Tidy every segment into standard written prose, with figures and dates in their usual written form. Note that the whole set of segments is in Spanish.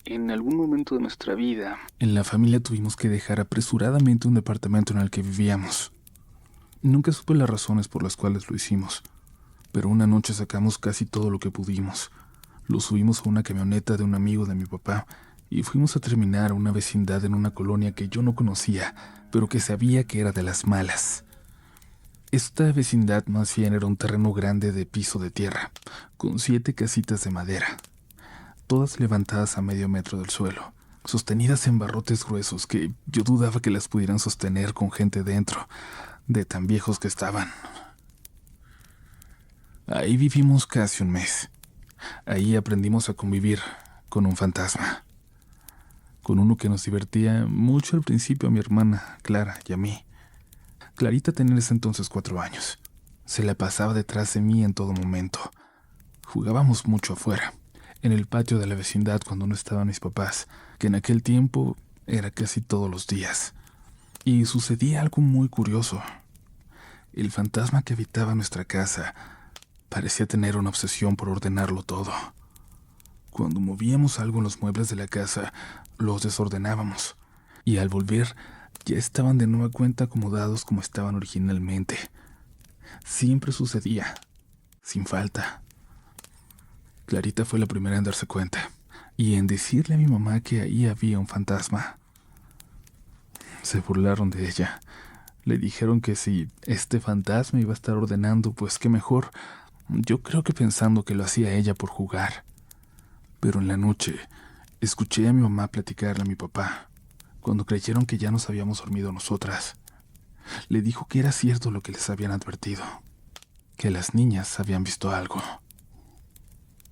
En algún momento de nuestra vida, en la familia tuvimos que dejar apresuradamente un departamento en el que vivíamos. Nunca supe las razones por las cuales lo hicimos, pero una noche sacamos casi todo lo que pudimos. Lo subimos a una camioneta de un amigo de mi papá y fuimos a terminar a una vecindad en una colonia que yo no conocía, pero que sabía que era de las malas. Esta vecindad más bien era un terreno grande de piso de tierra, con 7 casitas de madera, todas levantadas a medio metro del suelo, sostenidas en barrotes gruesos que yo dudaba que las pudieran sostener con gente dentro, de tan viejos que estaban. Ahí vivimos casi un mes. Ahí aprendimos a convivir con un fantasma, con uno que nos divertía mucho al principio a mi hermana, Clara, y a mí. Clarita tenía en ese entonces 4 años. Se la pasaba detrás de mí en todo momento. Jugábamos mucho afuera, en el patio de la vecindad cuando no estaban mis papás, que en aquel tiempo era casi todos los días. Y sucedía algo muy curioso. El fantasma que habitaba nuestra casa parecía tener una obsesión por ordenarlo todo. Cuando movíamos algo en los muebles de la casa, los desordenábamos, y al volver ya estaban de nueva cuenta acomodados como estaban originalmente. Siempre sucedía, sin falta. Clarita fue la primera en darse cuenta, y en decirle a mi mamá que ahí había un fantasma. Se burlaron de ella. Le dijeron que si este fantasma iba a estar ordenando, pues qué mejor. Yo creo que pensando que lo hacía ella por jugar. Pero en la noche, escuché a mi mamá platicarle a mi papá, cuando creyeron que ya nos habíamos dormido nosotras. Le dijo que era cierto lo que les habían advertido, que las niñas habían visto algo.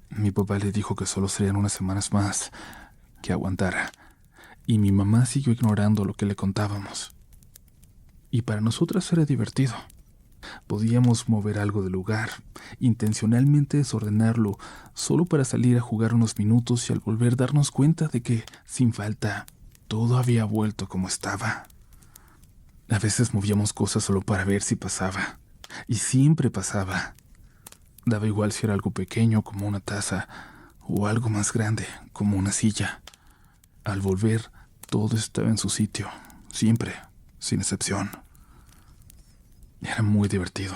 Mi papá le dijo que solo serían unas semanas más, que aguantara, y mi mamá siguió ignorando lo que le contábamos. Y para nosotras era divertido. Podíamos mover algo del lugar, intencionalmente desordenarlo, solo para salir a jugar unos minutos y al volver darnos cuenta de que, sin falta, todo había vuelto como estaba. A veces movíamos cosas solo para ver si pasaba, y siempre pasaba. Daba igual si era algo pequeño como una taza, o algo más grande como una silla. Al volver, todo estaba en su sitio, siempre, sin excepción. Era muy divertido.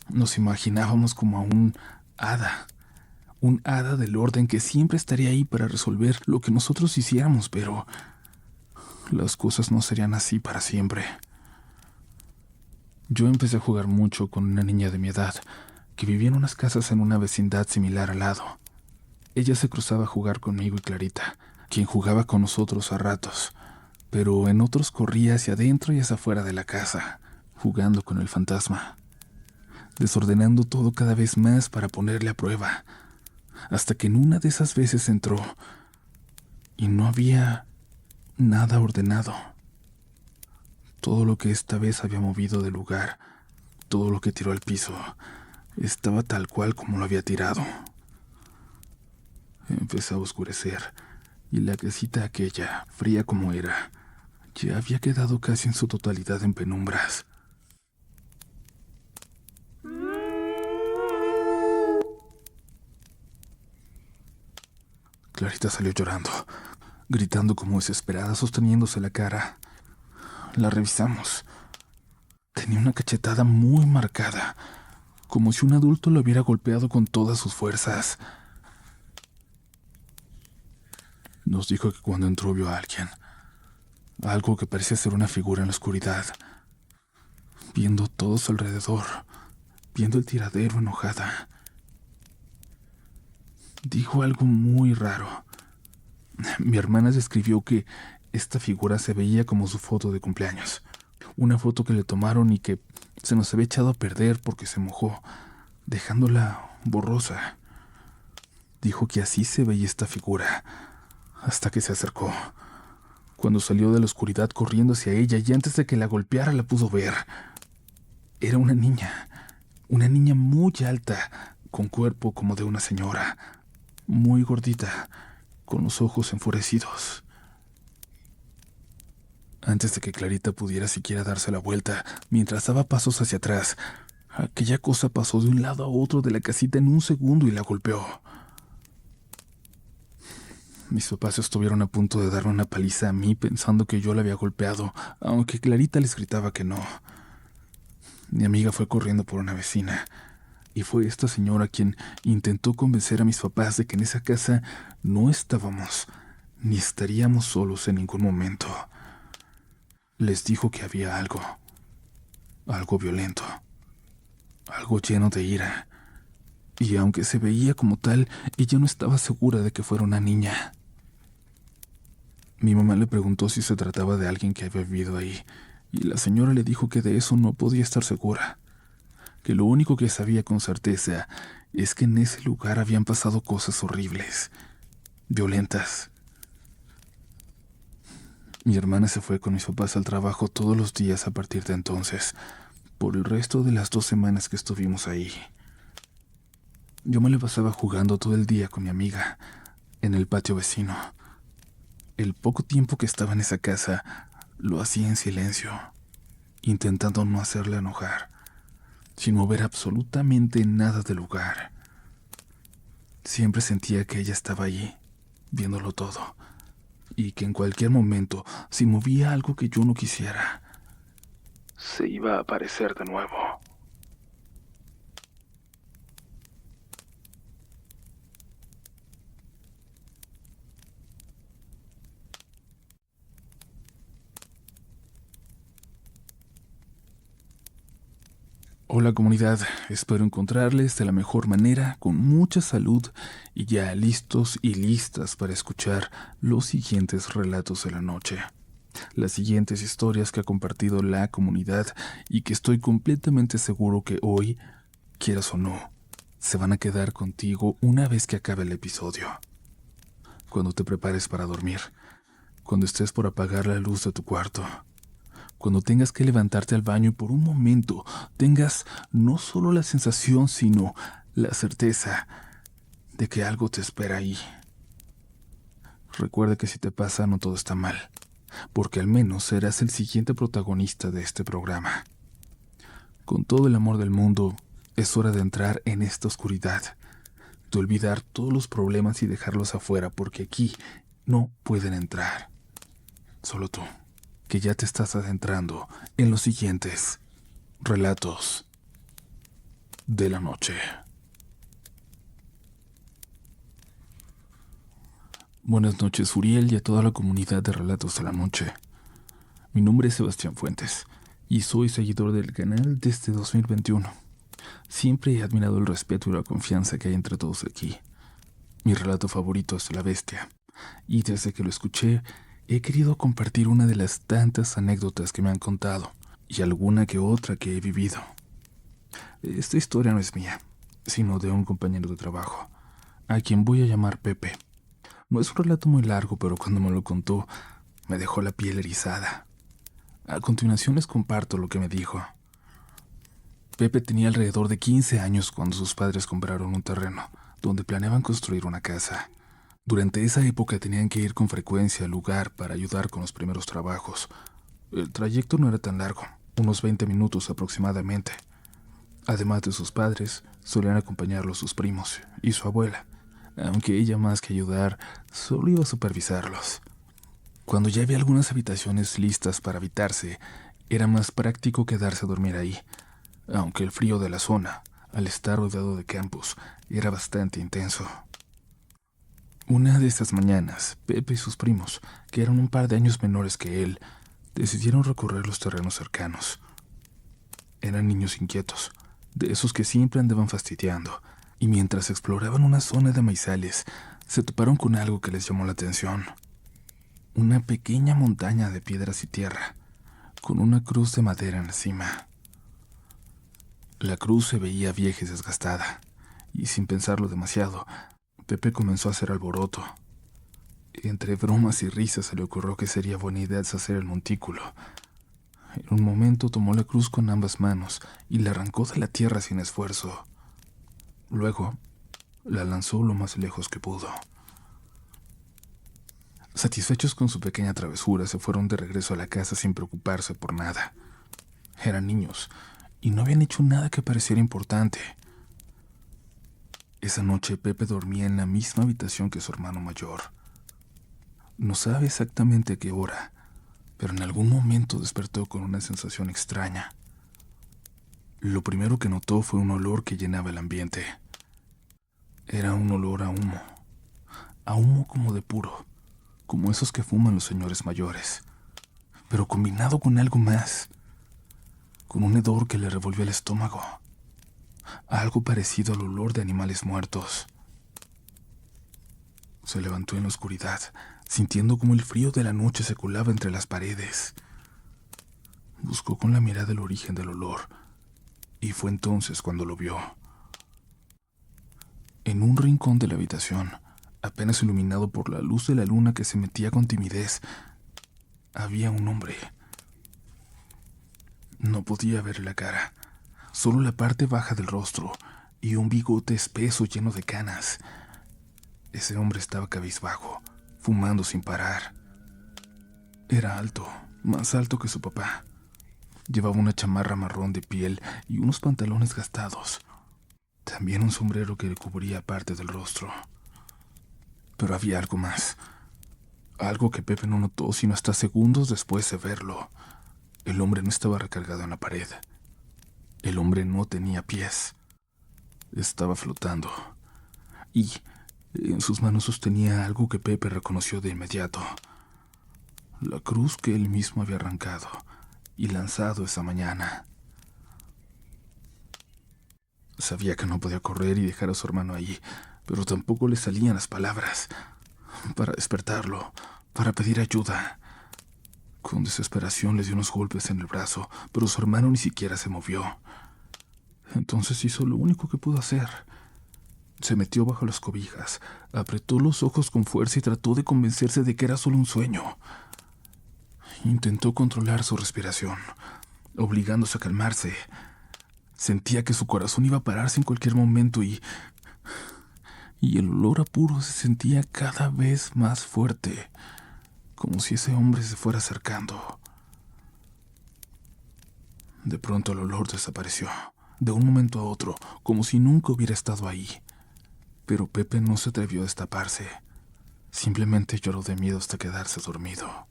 Nos imaginábamos como a un hada del orden que siempre estaría ahí para resolver lo que nosotros hiciéramos, pero las cosas no serían así para siempre. Yo empecé a jugar mucho con una niña de mi edad, que vivía en unas casas en una vecindad similar al lado. Ella se cruzaba a jugar conmigo y Clarita, quien jugaba con nosotros a ratos, pero en otros corría hacia adentro y hacia afuera de la casa, jugando con el fantasma, desordenando todo cada vez más para ponerle a prueba, hasta que en una de esas veces entró y no había nada ordenado. Todo lo que esta vez había movido del lugar, todo lo que tiró al piso, estaba tal cual como lo había tirado. Empezó a oscurecer, y la casita aquella, fría como era, ya había quedado casi en su totalidad en penumbras. Clarita salió llorando, gritando como desesperada, sosteniéndose la cara. La revisamos. Tenía una cachetada muy marcada, como si un adulto lo hubiera golpeado con todas sus fuerzas. Nos dijo que cuando entró vio a alguien, algo que parecía ser una figura en la oscuridad, viendo todo a su alrededor, viendo el tiradero enojada. Dijo algo muy raro. Mi hermana describió que esta figura se veía como su foto de cumpleaños, una foto que le tomaron y que se nos había echado a perder porque se mojó, dejándola borrosa. Dijo que así se veía esta figura, hasta que se acercó. Cuando salió de la oscuridad corriendo hacia ella y antes de que la golpeara la pudo ver. Era una niña muy alta, con cuerpo como de una señora, muy gordita, con los ojos enfurecidos. Antes de que Clarita pudiera siquiera darse la vuelta, mientras daba pasos hacia atrás, aquella cosa pasó de un lado a otro de la casita en un segundo y la golpeó. Mis papás estuvieron a punto de darme una paliza a mí pensando que yo la había golpeado, aunque Clarita les gritaba que no. Mi amiga fue corriendo por una vecina, y fue esta señora quien intentó convencer a mis papás de que en esa casa no estábamos, ni estaríamos solos en ningún momento. Les dijo que había algo violento, algo lleno de ira, y aunque se veía como tal, ella no estaba segura de que fuera una niña. Mi mamá le preguntó si se trataba de alguien que había vivido ahí, y la señora le dijo que de eso no podía estar segura, que lo único que sabía con certeza es que en ese lugar habían pasado cosas horribles, violentas. Mi hermana se fue con mis papás al trabajo todos los días a partir de entonces, por el resto de las 2 semanas que estuvimos ahí. Yo me la pasaba jugando todo el día con mi amiga, en el patio vecino. El poco tiempo que estaba en esa casa, lo hacía en silencio, intentando no hacerla enojar, sin mover absolutamente nada del lugar. Siempre sentía que ella estaba allí, viéndolo todo, y que en cualquier momento, si movía algo que yo no quisiera, se iba a aparecer de nuevo. Hola comunidad, espero encontrarles de la mejor manera, con mucha salud y ya listos y listas para escuchar los siguientes relatos de la noche. Las siguientes historias que ha compartido la comunidad y que estoy completamente seguro que hoy, quieras o no, se van a quedar contigo una vez que acabe el episodio. Cuando te prepares para dormir, cuando estés por apagar la luz de tu cuarto, cuando tengas que levantarte al baño y por un momento tengas no solo la sensación, sino la certeza de que algo te espera ahí. Recuerda que si te pasa no todo está mal, porque al menos serás el siguiente protagonista de este programa. Con todo el amor del mundo, es hora de entrar en esta oscuridad, de olvidar todos los problemas y dejarlos afuera, porque aquí no pueden entrar. Solo tú, que ya te estás adentrando en los siguientes relatos de la noche. Buenas noches, Uriel, y a toda la comunidad de Relatos de la Noche. Mi nombre es Sebastián Fuentes, y soy seguidor del canal desde 2021. Siempre he admirado el respeto y la confianza que hay entre todos aquí. Mi relato favorito es La Bestia, y desde que lo escuché, he querido compartir una de las tantas anécdotas que me han contado, y alguna que otra que he vivido. Esta historia no es mía, sino de un compañero de trabajo, a quien voy a llamar Pepe. No es un relato muy largo, pero cuando me lo contó, me dejó la piel erizada. A continuación les comparto lo que me dijo. Pepe tenía alrededor de 15 años cuando sus padres compraron un terreno, donde planeaban construir una casa. Durante esa época tenían que ir con frecuencia al lugar para ayudar con los primeros trabajos. El trayecto no era tan largo, unos 20 minutos aproximadamente. Además de sus padres, solían acompañarlos sus primos y su abuela, aunque ella más que ayudar, solo iba a supervisarlos. Cuando ya había algunas habitaciones listas para habitarse, era más práctico quedarse a dormir ahí, aunque el frío de la zona, al estar rodeado de campos, era bastante intenso. Una de estas mañanas, Pepe y sus primos, que eran un par de años menores que él, decidieron recorrer los terrenos cercanos. Eran niños inquietos, de esos que siempre andaban fastidiando, y mientras exploraban una zona de maizales, se toparon con algo que les llamó la atención. Una pequeña montaña de piedras y tierra, con una cruz de madera en la cima. La cruz se veía vieja y desgastada, y sin pensarlo demasiado, Pepe comenzó a hacer alboroto. Entre bromas y risas se le ocurrió que sería buena idea deshacer el montículo. En un momento tomó la cruz con ambas manos y la arrancó de la tierra sin esfuerzo. Luego, la lanzó lo más lejos que pudo. Satisfechos con su pequeña travesura, se fueron de regreso a la casa sin preocuparse por nada. Eran niños, y no habían hecho nada que pareciera importante. Esa noche Pepe dormía en la misma habitación que su hermano mayor. No sabe exactamente a qué hora, pero en algún momento despertó con una sensación extraña. Lo primero que notó fue un olor que llenaba el ambiente. Era un olor a humo como de puro, como esos que fuman los señores mayores, pero combinado con algo más, con un hedor que le revolvió el estómago, algo parecido al olor de animales muertos. Se levantó en la oscuridad, sintiendo como el frío de la noche se colaba entre las paredes. Buscó con la mirada el origen del olor, y fue entonces cuando lo vio. En un rincón de la habitación, apenas iluminado por la luz de la luna que se metía con timidez, había un hombre. No podía ver la cara, solo la parte baja del rostro y un bigote espeso lleno de canas. Ese hombre estaba cabizbajo, fumando sin parar. Era alto, más alto que su papá. Llevaba una chamarra marrón de piel y unos pantalones gastados. También un sombrero que le cubría parte del rostro. Pero había algo más. Algo que Pepe no notó sino hasta segundos después de verlo. El hombre no estaba recargado en la pared. El hombre no tenía pies. Estaba flotando. Y en sus manos sostenía algo que Pepe reconoció de inmediato. La cruz que él mismo había arrancado y lanzado esa mañana. Sabía que no podía correr y dejar a su hermano ahí, pero tampoco le salían las palabras para despertarlo, para pedir ayuda. Con desesperación le dio unos golpes en el brazo, pero su hermano ni siquiera se movió. Entonces hizo lo único que pudo hacer. Se metió bajo las cobijas, apretó los ojos con fuerza y trató de convencerse de que era solo un sueño. Intentó controlar su respiración, obligándose a calmarse. Sentía que su corazón iba a pararse en cualquier momento y el olor a puro se sentía cada vez más fuerte, como si ese hombre se fuera acercando. De pronto el olor desapareció, de un momento a otro, como si nunca hubiera estado ahí. Pero Pepe no se atrevió a destaparse. Simplemente lloró de miedo hasta quedarse dormido.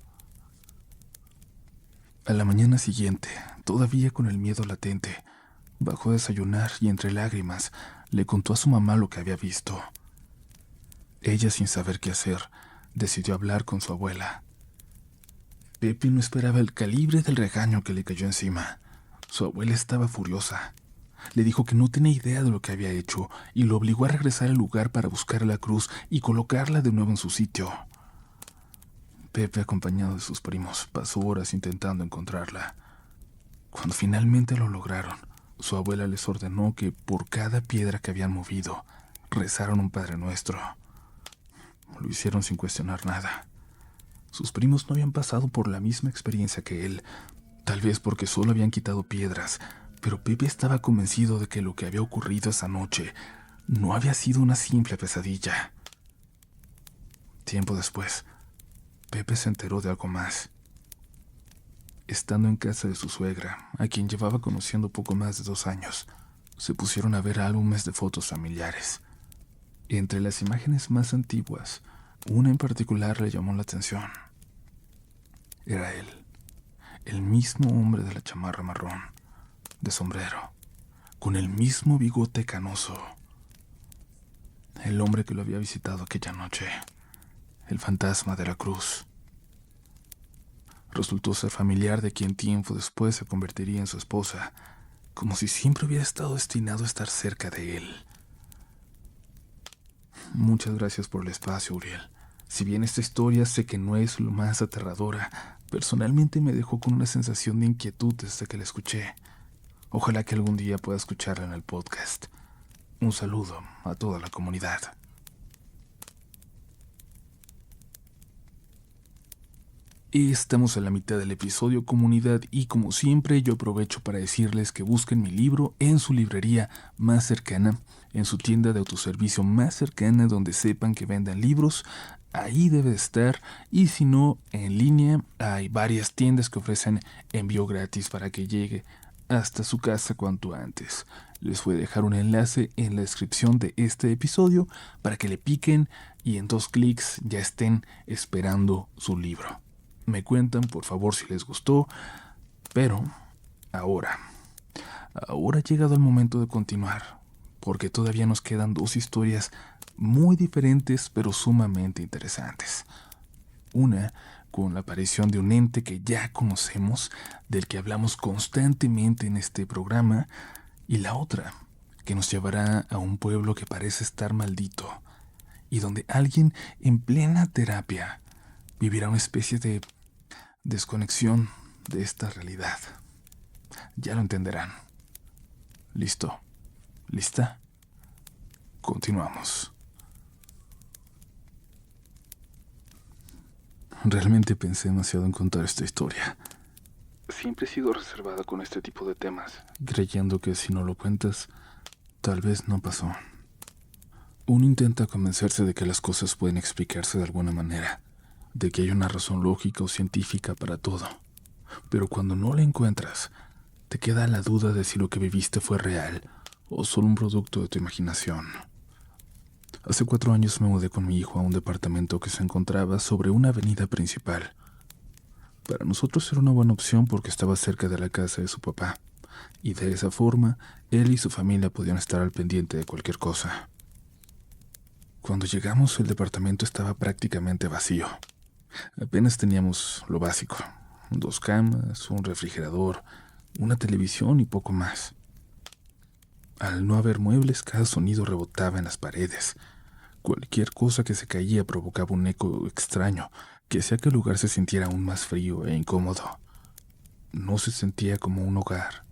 A la mañana siguiente, todavía con el miedo latente, bajó a desayunar y entre lágrimas le contó a su mamá lo que había visto. Ella, sin saber qué hacer, decidió hablar con su abuela. Pepe no esperaba el calibre del regaño que le cayó encima. Su abuela estaba furiosa. Le dijo que no tenía idea de lo que había hecho y lo obligó a regresar al lugar para buscar la cruz y colocarla de nuevo en su sitio. Pepe, acompañado de sus primos, pasó horas intentando encontrarla. Cuando finalmente lo lograron, su abuela les ordenó que por cada piedra que habían movido, rezaron un Padre Nuestro. Lo hicieron sin cuestionar nada. Sus primos no habían pasado por la misma experiencia que él, tal vez porque solo habían quitado piedras, pero Pepe estaba convencido de que lo que había ocurrido esa noche no había sido una simple pesadilla. Tiempo después, Pepe se enteró de algo más. Estando en casa de su suegra, a quien llevaba conociendo poco más de 2 años, se pusieron a ver álbumes de fotos familiares. Entre las imágenes más antiguas, una en particular le llamó la atención. Era él, el mismo hombre de la chamarra marrón, de sombrero, con el mismo bigote canoso. El hombre que lo había visitado aquella noche, el fantasma de la cruz. Resultó ser familiar de quien tiempo después se convertiría en su esposa, como si siempre hubiera estado destinado a estar cerca de él. Muchas gracias por el espacio, Uriel. Si bien esta historia sé que no es lo más aterradora, personalmente me dejó con una sensación de inquietud desde que la escuché. Ojalá que algún día pueda escucharla en el podcast. Un saludo a toda la comunidad. Estamos a la mitad del episodio, comunidad, y como siempre yo aprovecho para decirles que busquen mi libro en su librería más cercana, en su tienda de autoservicio más cercana donde sepan que vendan libros. Ahí debe estar, y si no, en línea hay varias tiendas que ofrecen envío gratis para que llegue hasta su casa cuanto antes. Les voy a dejar un enlace en la descripción de este episodio para que le piquen y en 2 clics ya estén esperando su libro. Me cuentan, por favor, si les gustó, pero ahora ha llegado el momento de continuar, porque todavía nos quedan 2 historias muy diferentes pero sumamente interesantes. Una con la aparición de un ente que ya conocemos, del que hablamos constantemente en este programa, y la otra que nos llevará a un pueblo que parece estar maldito y donde alguien en plena terapia vivirá una especie de desconexión de esta realidad. Ya lo entenderán. ¿Listo? ¿Lista? Continuamos. Realmente pensé demasiado en contar esta historia. Siempre he sido reservada con este tipo de temas, creyendo que si no lo cuentas, tal vez no pasó. Uno intenta convencerse de que las cosas pueden explicarse de alguna manera, de que hay una razón lógica o científica para todo. Pero cuando no la encuentras, te queda la duda de si lo que viviste fue real o solo un producto de tu imaginación. Hace 4 años me mudé con mi hijo a un departamento que se encontraba sobre una avenida principal. Para nosotros era una buena opción porque estaba cerca de la casa de su papá, y de esa forma él y su familia podían estar al pendiente de cualquier cosa. Cuando llegamos, el departamento estaba prácticamente vacío. Apenas teníamos lo básico: 2 camas, un refrigerador, una televisión y poco más. Al no haber muebles, cada sonido rebotaba en las paredes. Cualquier cosa que se caía provocaba un eco extraño que hacía que el lugar se sintiera aún más frío e incómodo. No se sentía como un hogar.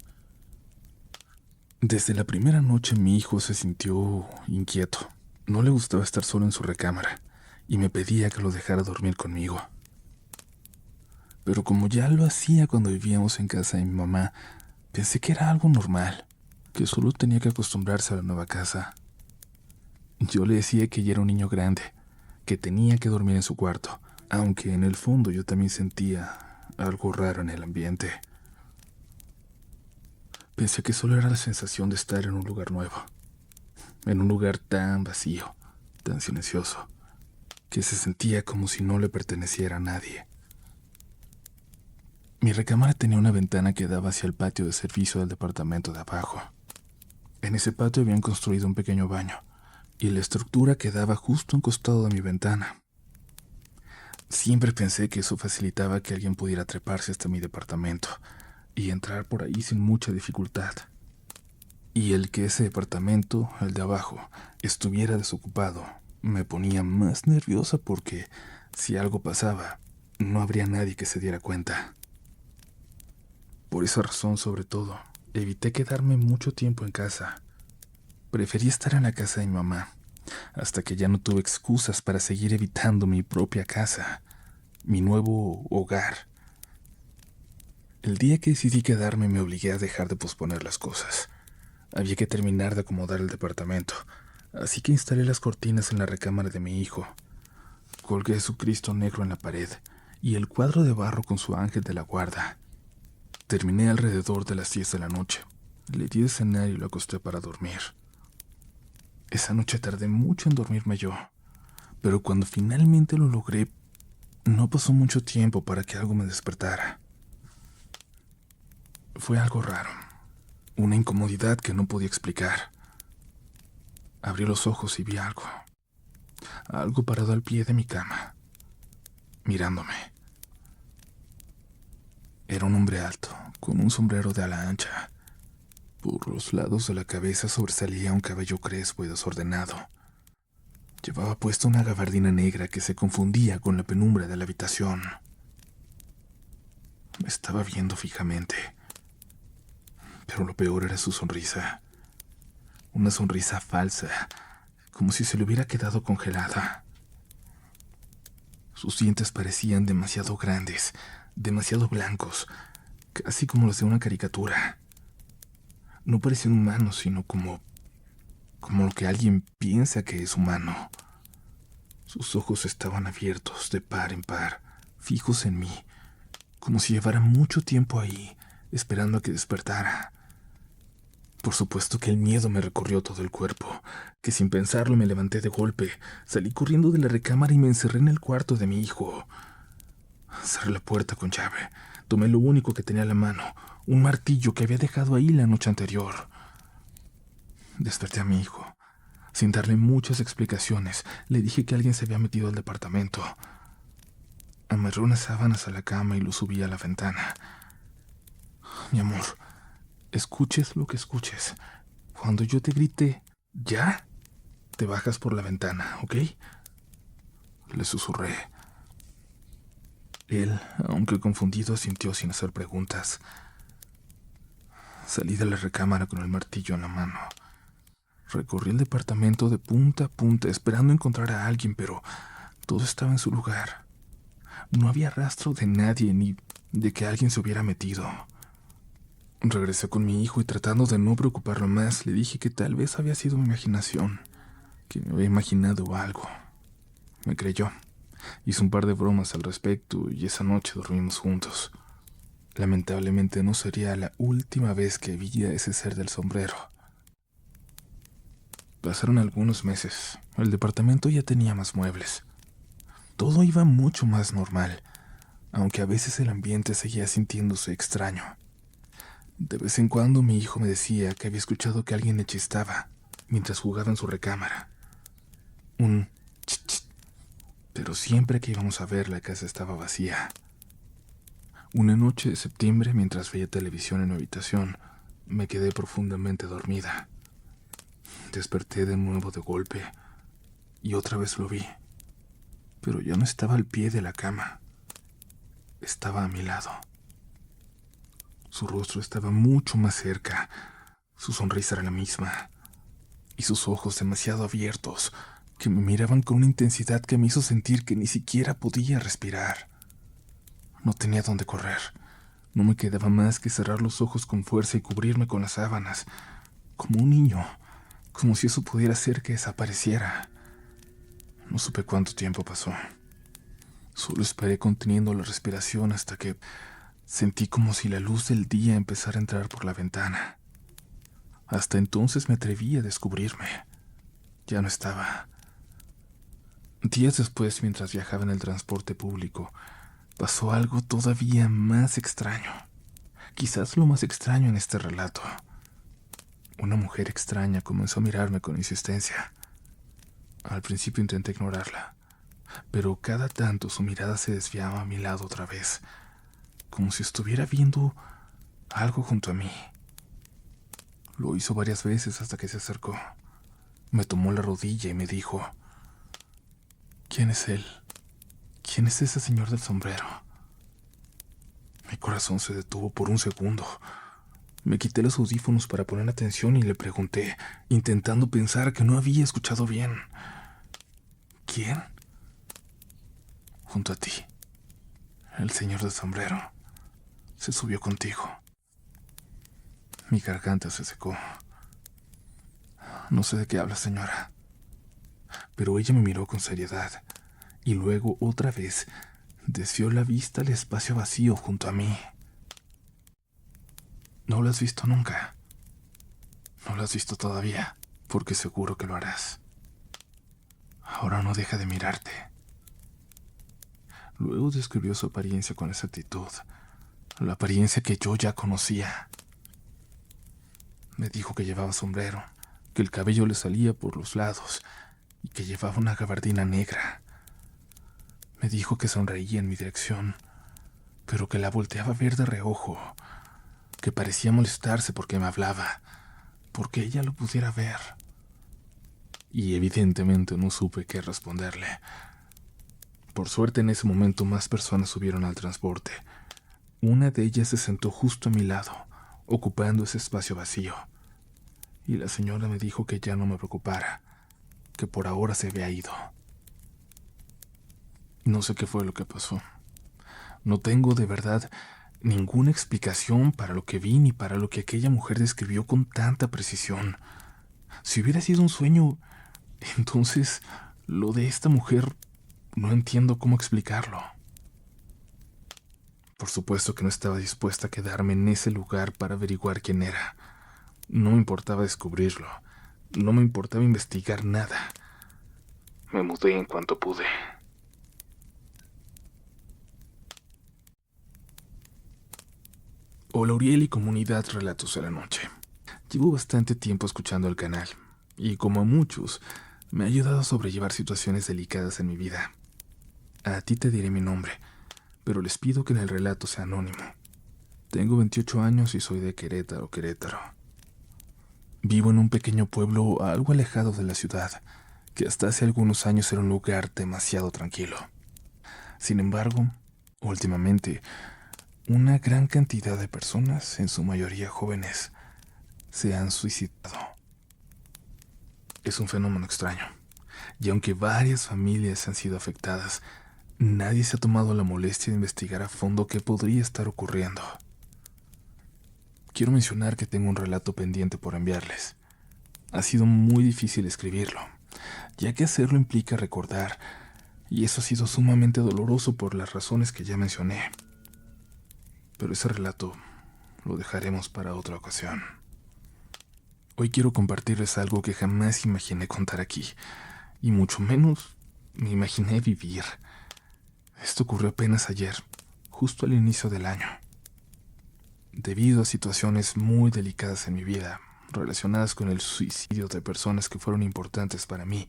Desde la primera noche mi hijo se sintió inquieto. No le gustaba estar solo en su recámara y me pedía que lo dejara dormir conmigo. Pero como ya lo hacía cuando vivíamos en casa de mi mamá, pensé que era algo normal, que solo tenía que acostumbrarse a la nueva casa. Yo le decía que ya era un niño grande, que tenía que dormir en su cuarto, aunque en el fondo yo también sentía algo raro en el ambiente. Pensé que solo era la sensación de estar en un lugar nuevo, en un lugar tan vacío, tan silencioso, que se sentía como si no le perteneciera a nadie. Mi recámara tenía una ventana que daba hacia el patio de servicio del departamento de abajo. En ese patio habían construido un pequeño baño, y la estructura quedaba justo a un costado de mi ventana. Siempre pensé que eso facilitaba que alguien pudiera treparse hasta mi departamento y entrar por ahí sin mucha dificultad. Y el que ese departamento, el de abajo, estuviera desocupado me ponía más nerviosa porque, si algo pasaba, no habría nadie que se diera cuenta. Por esa razón, sobre todo, evité quedarme mucho tiempo en casa. Preferí estar en la casa de mi mamá, hasta que ya no tuve excusas para seguir evitando mi propia casa, mi nuevo hogar. El día que decidí quedarme me obligué a dejar de posponer las cosas. Había que terminar de acomodar el departamento, así que instalé las cortinas en la recámara de mi hijo. Colgué su Cristo negro en la pared y el cuadro de barro con su ángel de la guarda. Terminé alrededor de las 10 de la noche. Le di de cenar y lo acosté para dormir. Esa noche tardé mucho en dormirme yo, pero cuando finalmente lo logré, no pasó mucho tiempo para que algo me despertara. Fue algo raro, una incomodidad que no podía explicar. Abrí los ojos y vi algo parado al pie de mi cama, mirándome. Era un hombre alto, con un sombrero de ala ancha. Por los lados de la cabeza sobresalía un cabello crespo y desordenado. Llevaba puesta una gabardina negra que se confundía con la penumbra de la habitación. Me estaba viendo fijamente, pero lo peor era su sonrisa. Una sonrisa falsa, como si se le hubiera quedado congelada. Sus dientes parecían demasiado grandes, demasiado blancos, casi como los de una caricatura. No parecían humanos, sino como lo que alguien piensa que es humano. Sus ojos estaban abiertos de par en par, fijos en mí, como si llevara mucho tiempo ahí, esperando a que despertara. Por supuesto que el miedo me recorrió todo el cuerpo, que sin pensarlo me levanté de golpe, salí corriendo de la recámara y me encerré en el cuarto de mi hijo. Cerré la puerta con llave, tomé lo único que tenía a la mano, un martillo que había dejado ahí la noche anterior. Desperté a mi hijo. Sin darle muchas explicaciones, le dije que alguien se había metido al departamento. Amarré unas sábanas a la cama y lo subí a la ventana. Mi amor, escuches lo que escuches. Cuando yo te grite, ¿ya? Te bajas por la ventana, ¿ok? Le susurré. Él, aunque confundido, asintió sin hacer preguntas. Salí de la recámara con el martillo en la mano. Recorrí el departamento de punta a punta esperando encontrar a alguien, pero todo estaba en su lugar. No había rastro de nadie ni de que alguien se hubiera metido. Regresé con mi hijo y tratando de no preocuparlo más, le dije que tal vez había sido mi imaginación, que me había imaginado algo. Me creyó. Hice un par de bromas al respecto y esa noche dormimos juntos. Lamentablemente no sería la última vez que vi a ese ser del sombrero. Pasaron algunos meses. El departamento ya tenía más muebles. Todo iba mucho más normal, aunque a veces el ambiente seguía sintiéndose extraño. De vez en cuando mi hijo me decía que había escuchado que alguien le chistaba mientras jugaba en su recámara. Un chit chit, pero siempre que íbamos a ver la casa estaba vacía. Una noche de septiembre, mientras veía televisión en mi habitación, me quedé profundamente dormida. Desperté de nuevo de golpe y otra vez lo vi, pero ya no estaba al pie de la cama. Estaba a mi lado. Su rostro estaba mucho más cerca, su sonrisa era la misma, y sus ojos demasiado abiertos, que me miraban con una intensidad que me hizo sentir que ni siquiera podía respirar. No tenía dónde correr. No me quedaba más que cerrar los ojos con fuerza y cubrirme con las sábanas, como un niño, como si eso pudiera hacer que desapareciera. No supe cuánto tiempo pasó. Solo esperé conteniendo la respiración hasta que sentí como si la luz del día empezara a entrar por la ventana. Hasta entonces me atreví a descubrirme. Ya no estaba. Días después, mientras viajaba en el transporte público, pasó algo todavía más extraño. Quizás lo más extraño en este relato. Una mujer extraña comenzó a mirarme con insistencia. Al principio intenté ignorarla, pero cada tanto su mirada se desviaba a mi lado otra vez, como si estuviera viendo algo junto a mí. Lo hizo varias veces hasta que se acercó. Me tomó la rodilla y me dijo: ¿Quién es él? ¿Quién es ese señor del sombrero? Mi corazón se detuvo por un segundo. Me quité los audífonos para poner atención y le pregunté, intentando pensar que no había escuchado bien. ¿Quién? Junto a ti. El señor del sombrero. Se subió contigo. Mi garganta se secó. No sé de qué habla, señora. Pero ella me miró con seriedad y luego otra vez desvió la vista al espacio vacío junto a mí. No lo has visto nunca. No lo has visto todavía, porque seguro que lo harás. Ahora no deja de mirarte. Luego describió su apariencia con exactitud, la apariencia que yo ya conocía. Me dijo que llevaba sombrero, que el cabello le salía por los lados y que llevaba una gabardina negra. Me dijo que sonreía en mi dirección, pero que la volteaba a ver de reojo, que parecía molestarse porque me hablaba, porque ella lo pudiera ver. Y evidentemente no supe qué responderle. Por suerte en ese momento más personas subieron al transporte. Una de ellas se sentó justo a mi lado, ocupando ese espacio vacío. Y la señora me dijo que ya no me preocupara, que por ahora se había ido. No sé qué fue lo que pasó. No tengo de verdad ninguna explicación para lo que vi ni para lo que aquella mujer describió con tanta precisión. Si hubiera sido un sueño, entonces lo de esta mujer no entiendo cómo explicarlo. Por supuesto que no estaba dispuesta a quedarme en ese lugar para averiguar quién era. No me importaba descubrirlo. No me importaba investigar nada. Me mudé en cuanto pude. Hola Uriel y comunidad Relatos de la Noche. Llevo bastante tiempo escuchando el canal y, como a muchos, me ha ayudado a sobrellevar situaciones delicadas en mi vida. A ti te diré mi nombre, pero les pido que en el relato sea anónimo. Tengo 28 años y soy de Querétaro, Querétaro. Vivo en un pequeño pueblo algo alejado de la ciudad, que hasta hace algunos años era un lugar demasiado tranquilo. Sin embargo, últimamente, una gran cantidad de personas, en su mayoría jóvenes, se han suicidado. Es un fenómeno extraño, y aunque varias familias han sido afectadas, nadie se ha tomado la molestia de investigar a fondo qué podría estar ocurriendo. Quiero mencionar que tengo un relato pendiente por enviarles. Ha sido muy difícil escribirlo, ya que hacerlo implica recordar, y eso ha sido sumamente doloroso por las razones que ya mencioné. Pero ese relato lo dejaremos para otra ocasión. Hoy quiero compartirles algo que jamás imaginé contar aquí, y mucho menos me imaginé vivir. Esto ocurrió apenas ayer, justo al inicio del año. Debido a situaciones muy delicadas en mi vida, relacionadas con el suicidio de personas que fueron importantes para mí,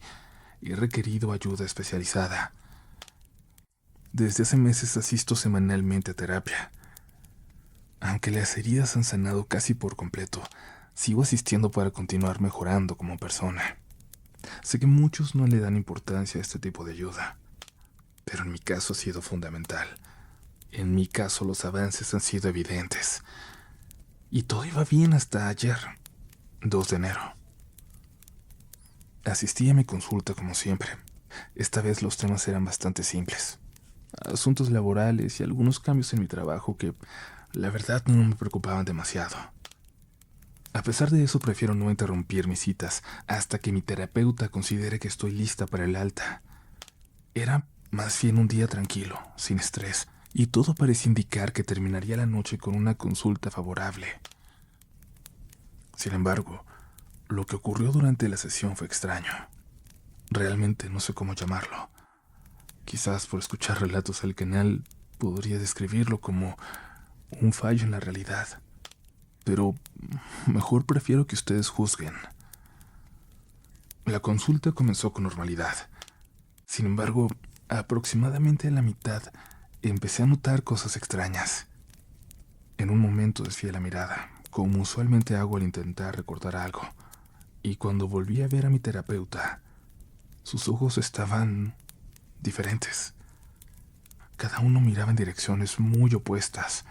he requerido ayuda especializada. Desde hace meses asisto semanalmente a terapia. Aunque las heridas han sanado casi por completo, sigo asistiendo para continuar mejorando como persona. Sé que muchos no le dan importancia a este tipo de ayuda, pero en mi caso ha sido fundamental. En mi caso los avances han sido evidentes. Y todo iba bien hasta ayer, 2 de enero. Asistí a mi consulta como siempre. Esta vez los temas eran bastante simples. Asuntos laborales y algunos cambios en mi trabajo que, la verdad, no me preocupaban demasiado. A pesar de eso, prefiero no interrumpir mis citas hasta que mi terapeuta considere que estoy lista para el alta. Era más bien un día tranquilo, sin estrés, y todo parecía indicar que terminaría la noche con una consulta favorable. Sin embargo, lo que ocurrió durante la sesión fue extraño. Realmente no sé cómo llamarlo. Quizás por escuchar relatos al canal podría describirlo como un fallo en la realidad. Pero mejor prefiero que ustedes juzguen. La consulta comenzó con normalidad. Sin embargo, aproximadamente a la mitad empecé a notar cosas extrañas. En un momento desvié la mirada, como usualmente hago al intentar recordar algo, y cuando volví a ver a mi terapeuta, sus ojos estaban diferentes. Cada uno miraba en direcciones muy opuestas,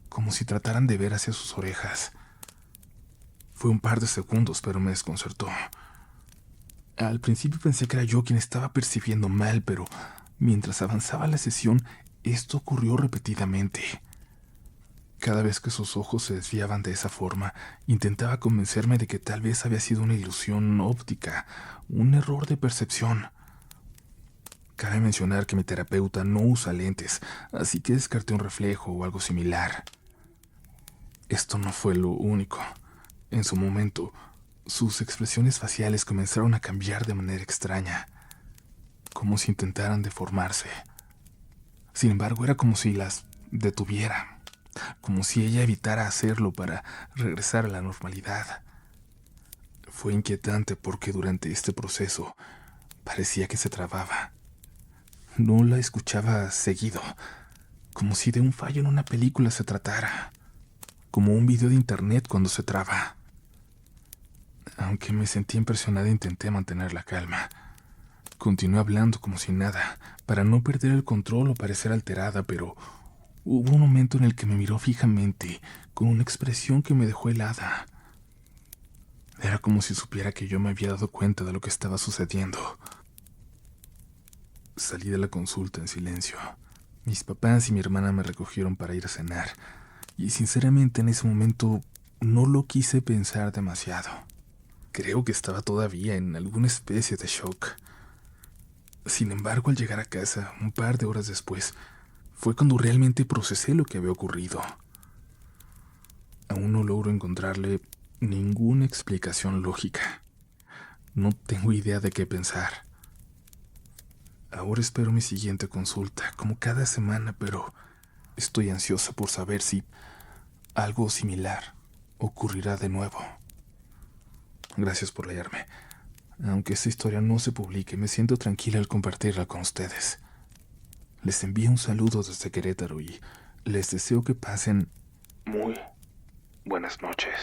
como si trataran de ver hacia sus orejas. Fue un par de segundos, pero me desconcertó. Al principio pensé que era yo quien estaba percibiendo mal, pero mientras avanzaba la sesión, esto ocurrió repetidamente. Cada vez que sus ojos se desviaban de esa forma, intentaba convencerme de que tal vez había sido una ilusión óptica, un error de percepción. Cabe mencionar que mi terapeuta no usa lentes, así que descarté un reflejo o algo similar. Esto no fue lo único. En su momento, sus expresiones faciales comenzaron a cambiar de manera extraña, como si intentaran deformarse. Sin embargo, era como si las detuviera, como si ella evitara hacerlo para regresar a la normalidad. Fue inquietante porque durante este proceso parecía que se trababa. No la escuchaba seguido, como si de un fallo en una película se tratara, como un video de internet cuando se traba. Aunque me sentí impresionada, intenté mantener la calma. Continué hablando como si nada, para no perder el control o parecer alterada, pero hubo un momento en el que me miró fijamente, con una expresión que me dejó helada. Era como si supiera que yo me había dado cuenta de lo que estaba sucediendo. Salí de la consulta en silencio. Mis papás y mi hermana me recogieron para ir a cenar, y sinceramente en ese momento no lo quise pensar demasiado. Creo que estaba todavía en alguna especie de shock. Sin embargo, al llegar a casa, un par de horas después, fue cuando realmente procesé lo que había ocurrido. Aún no logro encontrarle ninguna explicación lógica. No tengo idea de qué pensar. Ahora espero mi siguiente consulta, como cada semana, pero estoy ansiosa por saber si algo similar ocurrirá de nuevo. Gracias por leerme. Aunque esta historia no se publique, me siento tranquila al compartirla con ustedes. Les envío un saludo desde Querétaro y les deseo que pasen muy buenas noches.